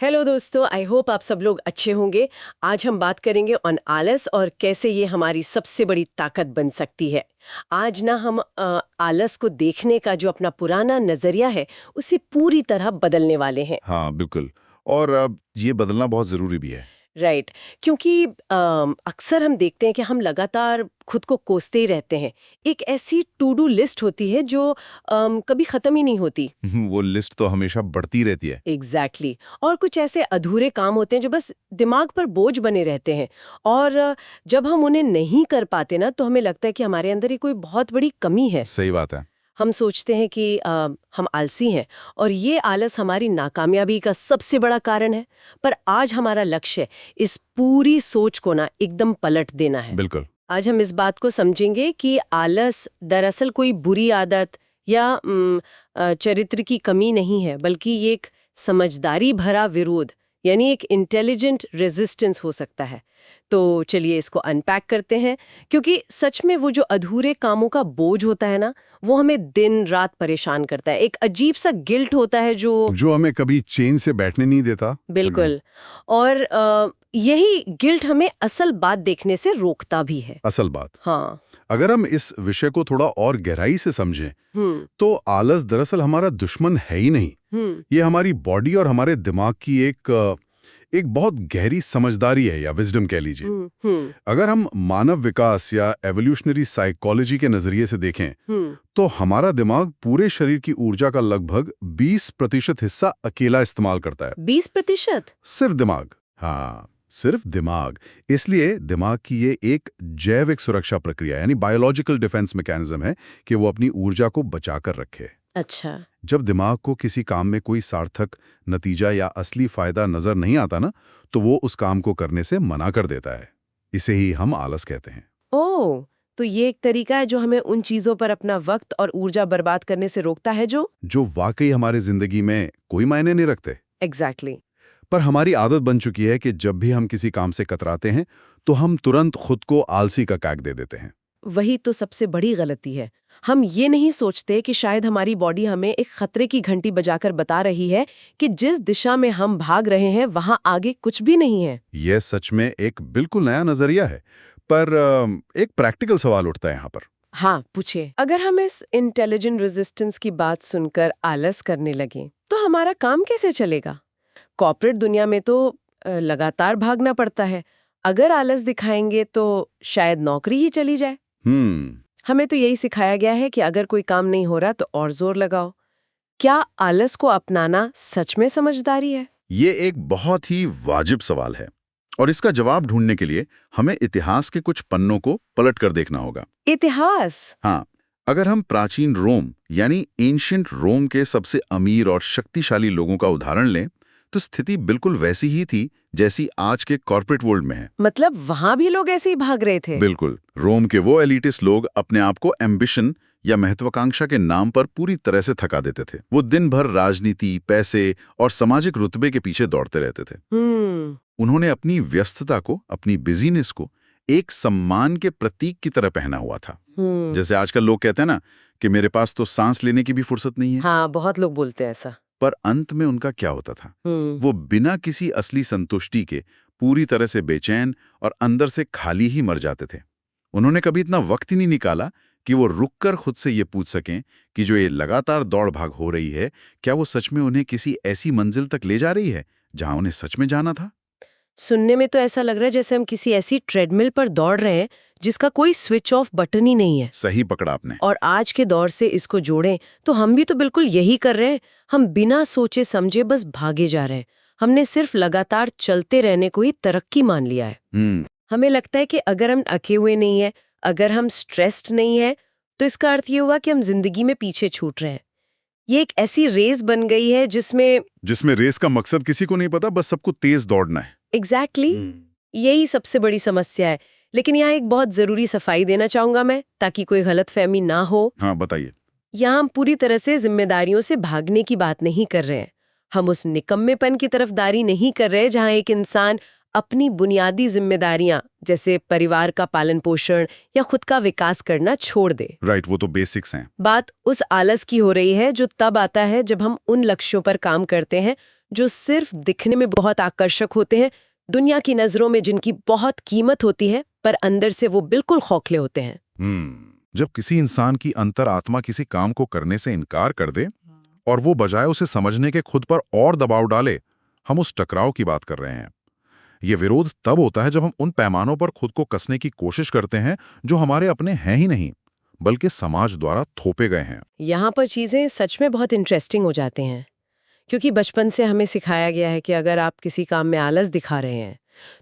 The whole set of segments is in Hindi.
हेलो दोस्तों, आई होप आप सब लोग अच्छे होंगे। आज हम बात करेंगे ऑन आलस और कैसे ये हमारी सबसे बड़ी ताकत बन सकती है। आज ना हम आलस को देखने का जो अपना पुराना नजरिया है उसे पूरी तरह बदलने वाले हैं। हाँ, बिल्कुल। और अब ये बदलना बहुत ज़रूरी भी है। राइट। क्योंकि अक्सर हम देखते हैं कि हम लगातार खुद को कोसते ही रहते हैं। एक ऐसी टू डू लिस्ट होती है जो कभी खत्म ही नहीं होती। वो लिस्ट तो हमेशा बढ़ती रहती है। एग्जैक्टली और कुछ ऐसे अधूरे काम होते हैं जो बस दिमाग पर बोझ बने रहते हैं। और जब हम उन्हें नहीं कर पाते ना तो हमें लगता है कि हमारे अंदर ही कोई बहुत बड़ी कमी है। सही बात है। हम सोचते हैं कि हम आलसी हैं और ये आलस हमारी नाकामयाबी का सबसे बड़ा कारण है। पर आज हमारा लक्ष्य है इस पूरी सोच को ना एकदम पलट देना है। बिल्कुल। आज हम इस बात को समझेंगे कि आलस दरअसल कोई बुरी आदत या चरित्र की कमी नहीं है, बल्कि ये एक समझदारी भरा विरोध यानी एक इंटेलिजेंट रेजिस्टेंस हो सकता है। तो चलिए इसको अनपैक करते हैं, क्योंकि सच में वो जो अधूरे कामों का बोझ होता है ना, वो हमें दिन रात परेशान करता है। एक अजीब सा गिल्ट होता है जो हमें कभी चैन से बैठने नहीं देता। बिल्कुल। और यही गिल्ट हमें असल बात देखने से रोकता भी है। असल बात। हाँ। अगर हम इस विषय को थोड़ा और गहराई से समझें तो आलस दरअसल हमारा दुश्मन है ही नहीं। ये हमारी बॉडी और हमारे दिमाग की एक बहुत गहरी समझदारी है, या विजडम कह लीजिए। अगर हम मानव विकास या एवोल्यूशनरी साइकोलॉजी के नजरिए से देखें तो हमारा दिमाग पूरे शरीर की ऊर्जा का लगभग 20% हिस्सा अकेला इस्तेमाल करता है। 20%? सिर्फ दिमाग। हाँ, सिर्फ दिमाग। इसलिए दिमाग की ये एक जैविक सुरक्षा प्रक्रिया यानी बायोलॉजिकल डिफेंस मैकेनिज्म है कि वो अपनी ऊर्जा को बचाकर रखे। अच्छा। जब दिमाग को किसी काम में कोई सार्थक नतीजा या असली फायदा नजर नहीं आता ना, तो वो उस काम को करने से मना कर देता है। इसे ही हम आलस कहते हैं। ओह, तो ये एक तरीका है जो हमें उन चीजों पर अपना वक्त और ऊर्जा बर्बाद करने से रोकता है जो वाकई हमारे जिंदगी में कोई मायने नहीं रखते। एग्जैक्टली। पर हमारी आदत बन चुकी है कि जब भी हम किसी काम से कतराते हैं तो हम तुरंत खुद को आलसी का टैग दे देते हैं। वही तो सबसे बड़ी गलती है। हम ये नहीं सोचते कि शायद हमारी बॉडी हमें एक खतरे की घंटी बजाकर बता रही है कि जिस दिशा में हम भाग रहे हैं वहां आगे कुछ भी नहीं है। यह सच में एक बिल्कुल नया नजरिया है। पर एक प्रैक्टिकल सवाल उठता है यहाँ पर। हाँ, पूछिए। अगर हम इस इंटेलिजेंट रेजिस्टेंस की बात सुनकर आलस करने लगे तो हमारा काम कैसे चलेगा? कॉर्पोरेट दुनिया में तो लगातार भागना पड़ता है। अगर आलस दिखाएंगे तो शायद नौकरी ही चली जाए। हमें तो यही सिखाया गया है कि अगर कोई काम नहीं हो रहा तो और जोर लगाओ। क्या आलस को अपनाना सच में समझदारी है? ये एक बहुत ही वाजिब सवाल है, और इसका जवाब ढूंढने के लिए हमें इतिहास के कुछ पन्नों को पलट कर देखना होगा। इतिहास? हाँ, अगर हम प्राचीन रोम यानी एंशिएंट रोम के सबसे अमीर और शक्तिशाली लोगों का उदाहरण लें तो स्थिति बिल्कुल वैसी ही थी जैसी आज के कॉर्पोरेट वर्ल्ड में है। मतलब वहां भी लोग ऐसे ही भाग रहे थे? बिल्कुल। रोम के वो एलिटिस्ट लोग अपने आप को एम्बिशन या महत्वाकांक्षा के नाम पर पूरी तरह से थका देते थे। वो दिन भर राजनीति, पैसे और सामाजिक रुतबे के पीछे दौड़ते रहते थे। उन्होंने अपनी व्यस्तता को, अपनी बिजीनेस को एक सम्मान के प्रतीक की तरह पहना हुआ था। जैसे आजकल लोग कहते हैं ना कि मेरे पास तो सांस लेने की भी फुर्सत नहीं है। हाँ, बहुत लोग बोलते हैं ऐसा। पर अंत में उनका क्या होता था? वो बिना किसी असली संतुष्टि के पूरी तरह से बेचैन और अंदर से खाली ही मर जाते थे। उन्होंने कभी इतना वक्त ही नहीं निकाला कि वो रुककर खुद से ये पूछ सकें कि जो ये लगातार दौड़ भाग हो रही है, क्या वो सच में उन्हें किसी ऐसी मंजिल तक ले जा रही है जहां उन्हें सच में जाना था? सुनने में तो ऐसा लग रहा है जैसे हम किसी ऐसी ट्रेडमिल पर दौड़ रहे हैं जिसका कोई स्विच ऑफ बटन ही नहीं है। सही पकड़ा आपने। और आज के दौर से इसको जोड़ें तो हम भी तो बिल्कुल यही कर रहे हैं। हम बिना सोचे समझे बस भागे जा रहे हैं। हमने सिर्फ लगातार चलते रहने को ही तरक्की मान लिया है। हमें लगता है कि अगर हम अके हुए नहीं है, अगर हम स्ट्रेस्ड नहीं है, तो इसका अर्थ ये हुआ कि हम जिंदगी में पीछे छूट रहे हैं। ये एक ऐसी रेस बन गई है जिसमें रेस का मकसद किसी को नहीं पता, बस सबको तेज दौड़ना है। एग्जैक्टली। यही सबसे बड़ी समस्या है। लेकिन यहाँ एक बहुत जरूरी सफाई देना चाहूंगा मैं, ताकि कोई गलतफहमी ना हो। हाँ, बताइए। यहाँ हम पूरी तरह से जिम्मेदारियों से भागने की बात नहीं कर रहे हैं। हम उस निकम्मेपन की तरफदारी नहीं कर रहे जहाँ एक इंसान अपनी बुनियादी जिम्मेदारियां जैसे परिवार का पालन पोषण या खुद का विकास करना छोड़ दे। राइट, वो तो बेसिक्स हैं। बात उस आलस की हो रही है जो तब आता है जब हम उन लक्ष्यों पर काम करते हैं जो सिर्फ दिखने में बहुत आकर्षक होते हैं, दुनिया की नजरों में जिनकी बहुत कीमत होती है, पर अंदर से वो बिल्कुल खोखले होते हैं। जब किसी इंसान की अंतरात्मा किसी काम को करने से इनकार कर दे और वो बजाय उसे समझने के खुद पर और दबाव डाले, हम उस टकराव की बात कर रहे हैं। ये विरोध तब होता है जब हम उन पैमानों पर खुद को कसने की कोशिश करते हैं जो हमारे अपने हैं ही नहीं, बल्कि समाज द्वारा थोपे गए हैं। यहाँ पर चीजें सच में बहुत इंटरेस्टिंग हो जाते हैं, क्योंकि बचपन से हमें सिखाया गया है कि अगर आप किसी काम में आलस दिखा रहे हैं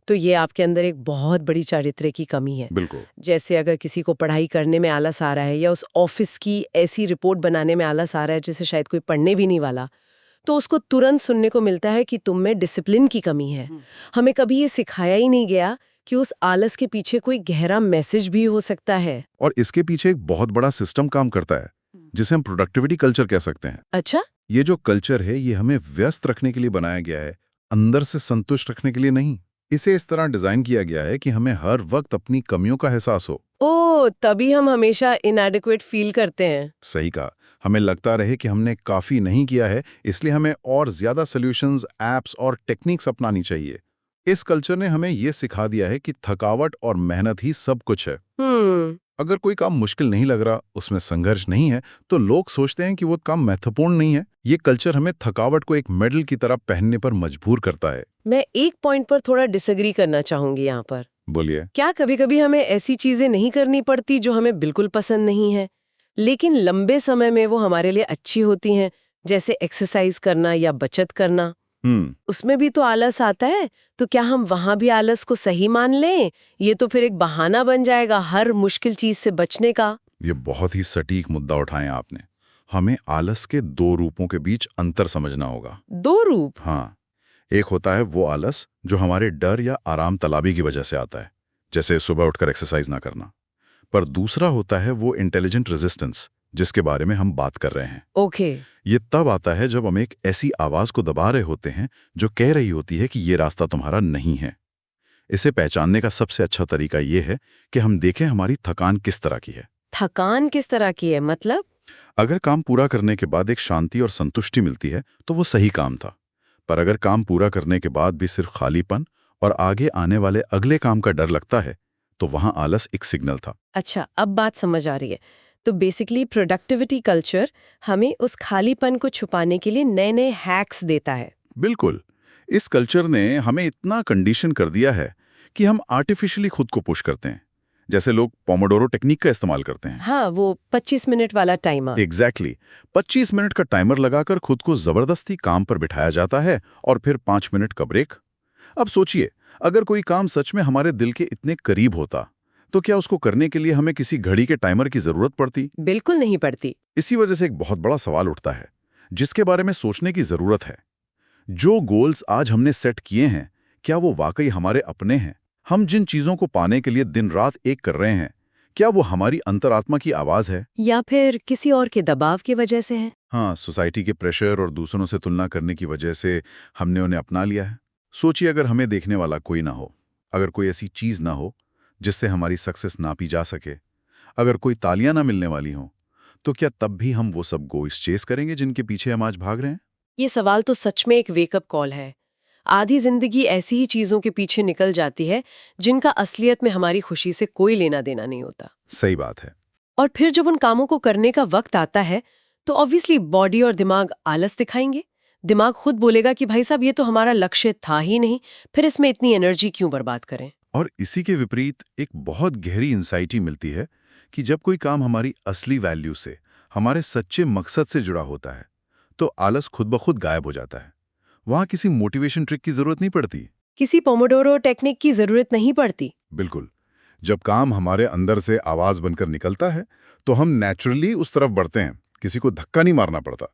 तो ये आपके अंदर एक बहुत बड़ी चारित्र्य की कमी है। बिल्कुल। जैसे अगर किसी को पढ़ाई करने में आलस आ रहा है या उस ऑफिस की ऐसी रिपोर्ट बनाने में आलस आ रहा है जिसे शायद कोई पढ़ने भी नहीं वाला, तो उसको तुरंत सुनने को मिलता है कि तुम में डिसिप्लिन की कमी है। हमें कभी ये सिखाया ही नहीं गया कि उस आलस के पीछे कोई गहरा मैसेज भी हो सकता है। और इसके पीछे एक बहुत बड़ा सिस्टम काम करता है जिसे हम प्रोडक्टिविटी कल्चर कह सकते हैं। अच्छा, ये जो कल्चर है ये हमें व्यस्त रखने के लिए बनाया गया है, अंदर से संतुष्ट रखने के लिए नहीं। इसे इस तरह डिजाइन किया गया है कि हमें हर वक्त अपनी कमियों का एहसास हो। ओ, तभी हम हमेशा इनएडिक्वेट फील करते हैं। सही कहा। हमें लगता रहे कि हमने काफी नहीं किया है, इसलिए हमें और ज्यादा सॉल्यूशंस, एप्स और टेक्निक्स अपनानी चाहिए। इस कल्चर ने हमें यह सिखा दिया है कि थकावट और मेहनत ही सब कुछ है। अगर कोई काम मुश्किल नहीं लग रहा, उसमें संघर्ष नहीं है, तो लोग सोचते हैं कि वो काम महत्वपूर्ण नहीं है। ये कल्चर हमें थकावट को एक मेडल की तरह पहनने पर मजबूर करता है। मैं एक पॉइंट पर थोड़ा डिसएग्री करना चाहूंगी यहाँ पर। बोलिए। क्या कभी-कभी हमें ऐसी चीजें नहीं करनी पड़ती जो हमें बिल्कुल पसंद नहीं है, लेकिन लंबे समय में वो हमारे लिए अच्छी होती हैं, जैसे एक्सरसाइज करना या बचत करना? उसमें भी तो आलस आता है, तो क्या हम वहां भी आलस को सही मान लें? ये तो फिर एक बहाना बन जाएगा हर मुश्किल चीज से बचने का। ये बहुत ही सटीक मुद्दा उठाया आपने। हमें आलस के दो रूपों के बीच अंतर समझना होगा। दो रूप? हाँ, एक होता है वो आलस जो हमारे डर या आराम तलाबी की वजह से आता है, जैसे सुबह उठकर एक्सरसाइज ना करना। पर दूसरा होता है वो इंटेलिजेंट रेजिस्टेंस, जिसके बारे में हम बात कर रहे हैं। ओके। ये तब आता है जब हम एक ऐसी आवाज को दबा रहे होते हैं जो कह रही होती है कि ये रास्ता तुम्हारा नहीं है। इसे पहचानने का सबसे अच्छा तरीका ये है कि हम देखें हमारी थकान किस तरह की है। थकान किस तरह की है मतलब? अगर काम पूरा करने के बाद एक शांति और संतुष्टि मिलती है तो वो सही काम था। पर अगर काम पूरा करने के बाद भी सिर्फ खालीपन और आगे आने वाले अगले काम का डर लगता है, तो वहां आलस एक सिग्नल था। अच्छा, अब बात समझ आ रही है। तो बेसिकली प्रोडक्टिविटी कल्चर हमें उस खालीपन को छुपाने के लिए नए नए हैक्स देता है। बिल्कुल। इस कल्चर ने हमें इतना कंडीशन कर दिया है कि हम आर्टिफिशियली खुद को पुश करते हैं। जैसे लोग पोमोडोरो टेक्निक का इस्तेमाल करते हैं। हाँ, वो 25 मिनट वाला टाइमर। एग्जैक्टली। 25 मिनट का टाइमर लगाकर खुद को जबरदस्ती काम पर बिठाया जाता है और फिर 5 मिनट का ब्रेक। अब सोचिए, अगर कोई काम सच में हमारे दिल के इतने करीब होता, तो क्या उसको करने के लिए हमें किसी घड़ी के टाइमर की जरूरत पड़ती? बिल्कुल नहीं पड़ती। इसी वजह से एक बहुत बड़ा सवाल उठता है जिसके बारे में सोचने की जरूरत है। जो गोल्स आज हमने सेट किए हैं, क्या वो वाकई हमारे अपने हैं? हम जिन चीजों को पाने के लिए दिन रात एक कर रहे हैं, क्या वो हमारी अंतरात्मा की आवाज है या फिर किसी और के दबाव की वजह से है? हाँ, सोसाइटी के प्रेशर और दूसरों से तुलना करने की वजह से हमने उन्हें अपना लिया है। सोचिए, अगर हमें देखने वाला कोई ना हो, अगर कोई ऐसी चीज ना हो जिससे हमारी सक्सेस नापी जा सके, अगर कोई तालियां ना मिलने वाली हो, तो क्या तब भी हम वो सब गोल्स चेस करेंगे जिनके पीछे हम आज भाग रहे हैं? ये सवाल तो सच में एक वेकअप कॉल है। आधी जिंदगी ऐसी ही चीजों के पीछे निकल जाती है जिनका असलियत में हमारी खुशी से कोई लेना देना नहीं होता। सही बात है। और फिर जब उन कामों को करने का वक्त आता है तो ऑब्वियसली बॉडी और दिमाग आलस दिखाएंगे। दिमाग खुद बोलेगा कि भाई साहब, ये तो हमारा लक्ष्य था ही नहीं, फिर इसमें इतनी एनर्जी क्यों बर्बाद करें। और इसी के विपरीत एक बहुत गहरी इंसाइटी मिलती है कि जब कोई काम हमारी असली वैल्यू से, हमारे सच्चे मकसद से जुड़ा होता है, तो आलस खुद ब खुद गायब हो जाता है। वहां किसी मोटिवेशन ट्रिक की जरूरत नहीं पड़ती, किसी पोमोडोरो टेक्निक की जरूरत नहीं पड़ती। बिल्कुल। जब काम हमारे अंदर से आवाज बनकर निकलता है तो हम नेचुरली उस तरफ बढ़ते हैं, किसी को धक्का नहीं मारना पड़ता।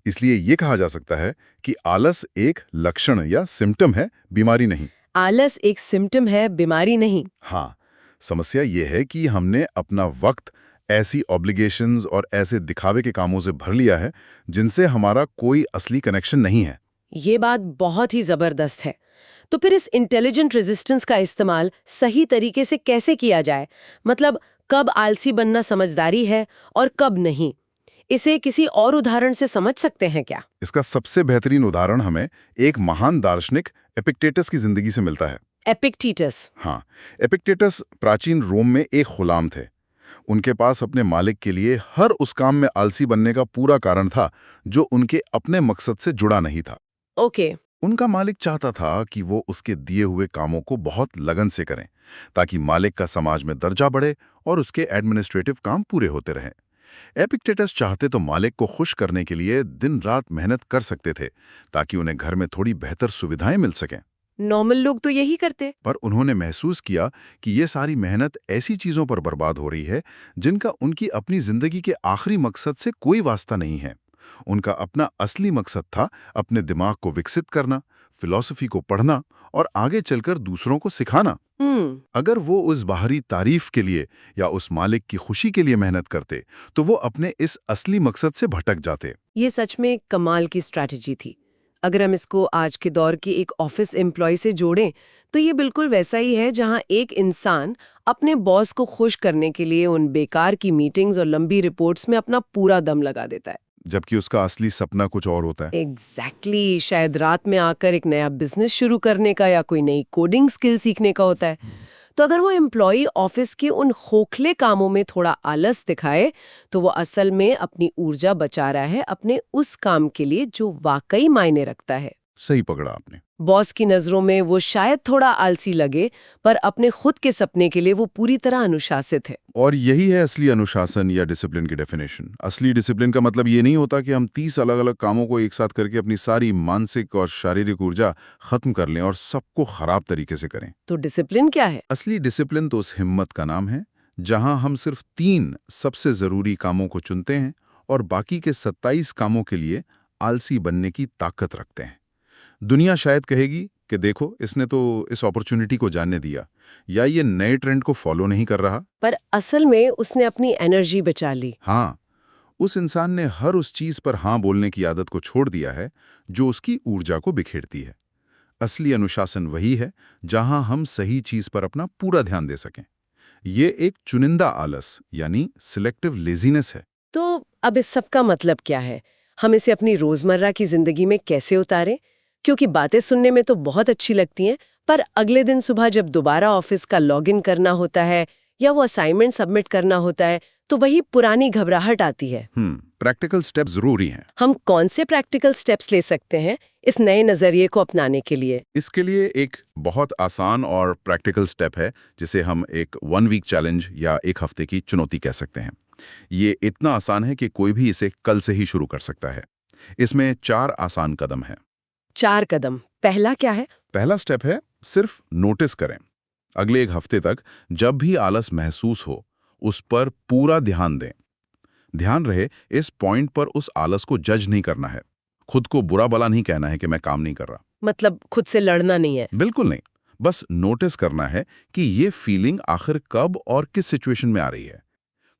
इसलिए ये कहा जा सकता है कि आलस एक लक्षण या सिम्टम है, बीमारी नहीं। आलस एक सिम्टम है, बीमारी नहीं। हाँ, समस्या ये है कि हमने अपना वक्त ऐसी ऑब्लिगेशंस और ऐसे दिखावे के कामों से भर लिया है जिनसे हमारा कोई असली कनेक्शन नहीं है। ये बात बहुत ही जबरदस्त है। तो फिर इस इंटेलिजेंट रेजिस्टेंस का इस्तेमाल सही तरीके से कैसे किया जाए? मतलब कब आलसी बनना समझदारी है और कब नहीं? इसे किसी और उदाहरण से समझ सकते हैं क्या? इसका सबसे बेहतरीन उदाहरण हमें एक महान दार्शनिक एपिक्टेटस की जिंदगी से मिलता है। एपिक्टेटस। हाँ, एपिक्टेटस प्राचीन रोम में एक गुलाम थे। उनके पास अपने मालिक के लिए हर उस काम में आलसी बनने का पूरा कारण था जो उनके अपने मकसद से जुड़ा नहीं था। ओके। उनका मालिक चाहता था कि वो उसके दिए हुए कामों को बहुत लगन से करें, ताकि मालिक का समाज में दर्जा बढ़े और उसके एडमिनिस्ट्रेटिव काम पूरे होते रहें। एपिक्टेटस चाहते तो मालिक को खुश करने के लिए दिन रात मेहनत कर सकते थे, ताकि उन्हें घर में थोड़ी बेहतर सुविधाएं मिल सकें। नॉर्मल लोग तो यही करते। पर उन्होंने महसूस किया कि ये सारी मेहनत ऐसी चीजों पर बर्बाद हो रही है जिनका उनकी अपनी जिंदगी के आखिरी मकसद से कोई वास्ता नहीं है। उनका अपना असली मकसद था अपने दिमाग को विकसित करना, फिलॉसफी को पढ़ना और आगे चलकर दूसरों को सिखाना। अगर वो उस बाहरी तारीफ के लिए या उस मालिक की खुशी के लिए मेहनत करते, तो वो अपने इस असली मकसद से भटक जाते। ये सच में कमाल की स्ट्रैटेजी थी। अगर हम इसको आज के दौर की एक ऑफिस एम्प्लॉय से जोड़ें, तो ये बिल्कुल वैसा ही है जहां एक इंसान अपने बॉस को खुश करने के लिए उन बेकार की मीटिंग्स और लंबी रिपोर्ट्स में अपना पूरा दम लगा देता है। जबकि उसका असली सपना कुछ और होता है। एग्जैक्टली शायद रात में आकर एक नया बिजनेस शुरू करने का या कोई नई कोडिंग स्किल सीखने का होता है। तो अगर वो एम्प्लॉय ऑफिस के उन खोखले कामों में थोड़ा आलस दिखाए, तो वो असल में अपनी ऊर्जा बचा रहा है अपने उस काम के लिए जो वाकई मायने रखता है। सही पकड़ा आपने। बॉस की नजरों में वो शायद थोड़ा आलसी लगे, पर अपने खुद के सपने के लिए वो पूरी तरह अनुशासित है। और यही है असली अनुशासन या डिसिप्लिन की डेफिनेशन। असली डिसिप्लिन का मतलब ये नहीं होता कि हम 30 अलग-अलग कामों को एक साथ करके अपनी सारी मानसिक और शारीरिक ऊर्जा खत्म कर लें और सबको खराब तरीके से करें। तो डिसिप्लिन क्या है? असली डिसिप्लिन तो उस हिम्मत का नाम है जहां हम सिर्फ 3 सबसे जरूरी कामों को चुनते हैं और बाकी के 27 कामों के लिए आलसी बनने की ताकत रखते हैं। दुनिया शायद कहेगी कि देखो, इसने तो इस अपॉर्चुनिटी को जानने दिया, या ये नए ट्रेंड को फॉलो नहीं कर रहा। पर असल में उसने अपनी एनर्जी बचा ली। हाँ, उस इंसान ने हर उस चीज पर हाँ बोलने की आदत को छोड़ दिया है जो उसकी ऊर्जा को बिखेरती है। असली अनुशासन वही है जहां हम सही चीज पर अपना पूरा ध्यान दे सकें। ये एक चुनिंदा आलस यानी सिलेक्टिव लेजीनेस है। तो अब इस सब का मतलब क्या है? हम इसे अपनी रोजमर्रा की जिंदगी में कैसे उतारें? क्योंकि बातें सुनने में तो बहुत अच्छी लगती हैं, पर अगले दिन सुबह जब दोबारा ऑफिस का लॉगिन करना होता है या वो असाइनमेंट सबमिट करना होता है, तो वही पुरानी घबराहट आती है। प्रैक्टिकल स्टेप जरूरी हैं। हम कौन से प्रैक्टिकल स्टेप्स ले सकते हैं इस नए नजरिए को अपनाने के लिए? इसके लिए एक बहुत आसान और प्रैक्टिकल स्टेप है जिसे हम एक 1 वीक चैलेंज या 1 हफ्ते की चुनौती कह सकते हैं। ये इतना आसान है कि कोई भी इसे कल से ही शुरू कर सकता है। इसमें 4 आसान कदम हैं। 4 कदम। पहला क्या है? पहला स्टेप है सिर्फ नोटिस करें। अगले 1 हफ्ते तक जब भी आलस महसूस हो, उस पर पूरा ध्यान दें। ध्यान रहे, इस पॉइंट पर उस आलस को जज नहीं करना है। खुद को बुरा भला नहीं कहना है कि मैं काम नहीं कर रहा। मतलब खुद से लड़ना नहीं है? बिल्कुल नहीं। बस नोटिस करना है कि ये फीलिंग आखिर कब और किस सिचुएशन में आ रही है।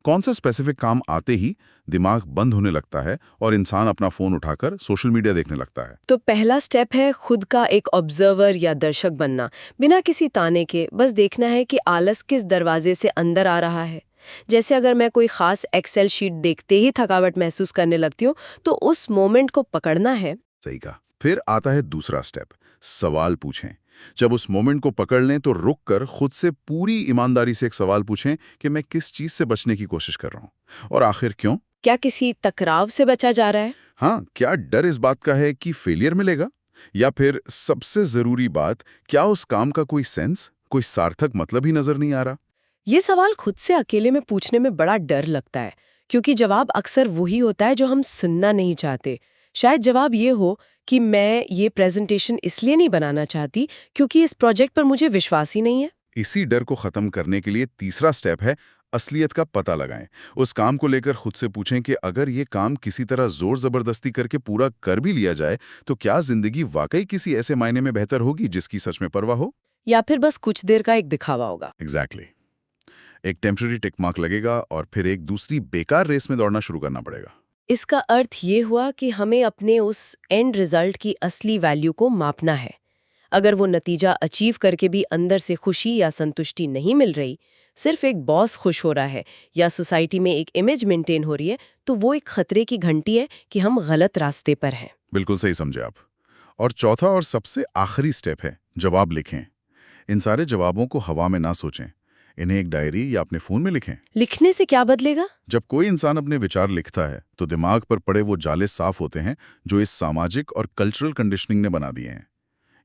कौन सा स्पेसिफिक काम आते ही दिमाग बंद होने लगता है और इंसान अपना फोन उठाकर सोशल मीडिया देखने लगता है। तो पहला स्टेप है खुद का एक ऑब्जर्वर या दर्शक बनना, बिना किसी ताने के। बस देखना है कि आलस किस दरवाजे से अंदर आ रहा है। जैसे अगर मैं कोई खास एक्सेल शीट देखते ही थकावट महसूस करने लगती हूँ, तो उस मोमेंट को पकड़ना है। सही कहा। फिर आता है दूसरा स्टेप, सवाल पूछें। जब उस मोमेंट को पकड़ लें तो रुक कर खुद से पूरी ईमानदारी से एक सवाल पूछें कि मैं किस चीज से बचने की कोशिश कर रहा हूं और आखिर क्यों। क्या किसी टकराव से बचा जा रहा है? हाँ, क्या डर इस बात का है कि फेलियर मिलेगा, या फिर सबसे जरूरी बात, क्या उस काम का कोई सेंस, कोई सार्थक मतलब ही नजर नहीं आ रहा। ये सवाल खुद से अकेले में पूछने में बड़ा डर लगता है, क्योंकि जवाब अक्सर वही होता है जो हम सुनना नहीं चाहते। शायद जवाब ये हो कि मैं ये प्रेजेंटेशन इसलिए नहीं बनाना चाहती क्योंकि इस प्रोजेक्ट पर मुझे विश्वास ही नहीं है। इसी डर को खत्म करने के लिए तीसरा स्टेप है असलियत का पता लगाएं। उस काम को लेकर खुद से पूछें कि अगर ये काम किसी तरह जोर जबरदस्ती करके पूरा कर भी लिया जाए, तो क्या जिंदगी वाकई किसी ऐसे मायने में बेहतर होगी जिसकी सच में परवाह हो, या फिर बस कुछ देर का एक दिखावा होगा। एग्जैक्टली। एक टेम्पररी टिक मार्क लगेगा और फिर एक दूसरी बेकार रेस में दौड़ना शुरू करना पड़ेगा। इसका अर्थ ये हुआ कि हमें अपने उस एंड रिजल्ट की असली वैल्यू को मापना है। अगर वो नतीजा अचीव करके भी अंदर से खुशी या संतुष्टि नहीं मिल रही, सिर्फ एक बॉस खुश हो रहा है या सोसाइटी में एक इमेज मेंटेन हो रही है, तो वो एक खतरे की घंटी है कि हम गलत रास्ते पर हैं। बिल्कुल सही समझे आप। और चौथा और सबसे आखिरी स्टेप है जवाब लिखें। इन सारे जवाबों को हवा में ना सोचें, इन्हें एक डायरी या अपने फोन में लिखें। लिखने से क्या बदलेगा? जब कोई इंसान अपने विचार लिखता है तो दिमाग पर पड़े वो जाले साफ होते हैं जो इस सामाजिक और कल्चरल कंडीशनिंग ने बना दिए हैं।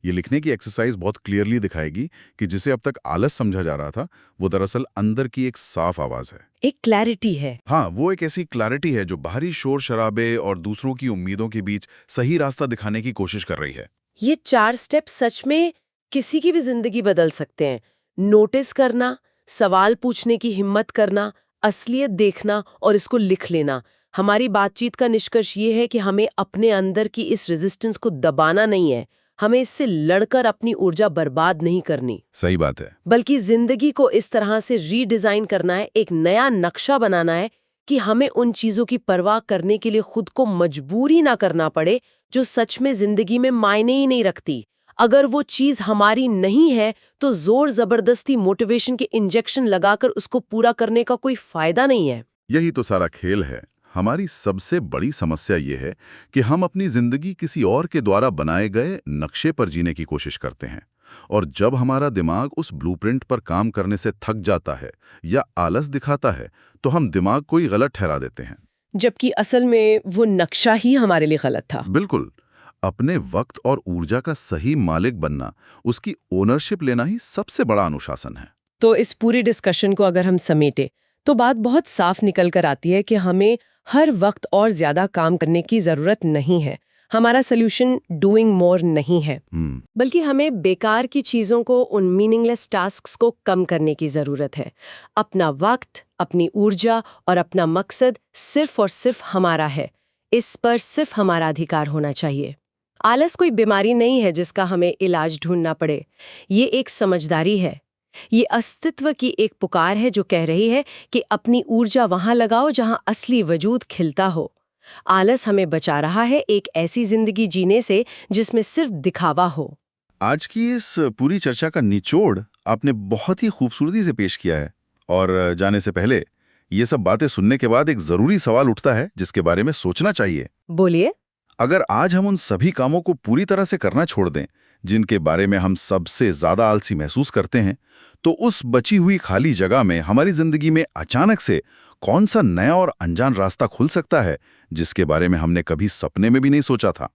ये लिखने की एक्सरसाइज बहुत क्लियरली दिखाएगी कि जिसे अब तक आलस समझा जा रहा था, वो दरअसल अंदर की एक साफ आवाज है। एक क्लैरिटी है। हाँ, वो एक ऐसी क्लैरिटी है जो बाहरी शोर शराबे और दूसरों की उम्मीदों के बीच सही रास्ता दिखाने की कोशिश कर रही है। ये 4 स्टेप सच में किसी की भी जिंदगी बदल सकते हैं। नोटिस करना, सवाल पूछने की हिम्मत करना, असलियत देखना और इसको लिख लेना। हमारी बातचीत का निष्कर्ष ये है कि हमें अपने अंदर की इस रेजिस्टेंस को दबाना नहीं है, हमें इससे लड़कर अपनी ऊर्जा बर्बाद नहीं करनी, सही बात है। बल्कि जिंदगी को इस तरह से रीडिजाइन करना है, एक नया नक्शा बनाना है कि हमें उन चीजों की परवाह करने के लिए खुद को मजबूरी ना करना पड़े जो सच में जिंदगी में मायने ही नहीं रखती। अगर वो चीज हमारी नहीं है तो जोर जबरदस्ती मोटिवेशन के इंजेक्शन लगाकर उसको पूरा करने का कोई फायदा नहीं है। यही तो सारा खेल है। हमारी सबसे बड़ी समस्या ये है कि हम अपनी जिंदगी किसी और के द्वारा बनाए गए नक्शे पर जीने की कोशिश करते हैं, और जब हमारा दिमाग उस ब्लूप्रिंट पर काम करने से थक जाता है या आलस दिखाता है, तो हम दिमाग को ही गलत ठहरा देते हैं, जबकि असल में वो नक्शा ही हमारे लिए गलत था। बिल्कुल। अपने वक्त और ऊर्जा का सही मालिक बनना, उसकी ओनरशिप लेना ही सबसे बड़ा अनुशासन है। तो इस पूरी डिस्कशन को अगर हम समेटे तो बात बहुत साफ निकल कर आती है कि हमें हर वक्त और ज्यादा काम करने की जरूरत नहीं है। हमारा सोल्यूशन डूइंग मोर नहीं है, बल्कि हमें बेकार की चीजों को, उन मीनिंगलेस टास्क्स को कम करने की जरूरत है। अपना वक्त, अपनी ऊर्जा और अपना मकसद सिर्फ और सिर्फ हमारा है। इस पर सिर्फ हमारा अधिकार होना चाहिए। आलस कोई बीमारी नहीं है जिसका हमें इलाज ढूंढना पड़े। ये एक समझदारी है। ये अस्तित्व की एक पुकार है जो कह रही है कि अपनी ऊर्जा वहां लगाओ जहां असली वजूद खिलता हो। आलस हमें बचा रहा है एक ऐसी जिंदगी जीने से जिसमें सिर्फ दिखावा हो। आज की इस पूरी चर्चा का निचोड़ आपने बहुत ही खूबसूरती से पेश किया है। और जाने से पहले, ये सब बातें सुनने के बाद एक जरूरी सवाल उठता है जिसके बारे में सोचना चाहिए। बोलिए। अगर आज हम उन सभी कामों को पूरी तरह से करना छोड़ दें जिनके बारे में हम सबसे ज्यादा आलसी महसूस करते हैं, तो उस बची हुई खाली जगह में हमारी जिंदगी में अचानक से कौन सा नया और अनजान रास्ता खुल सकता है जिसके बारे में हमने कभी सपने में भी नहीं सोचा था।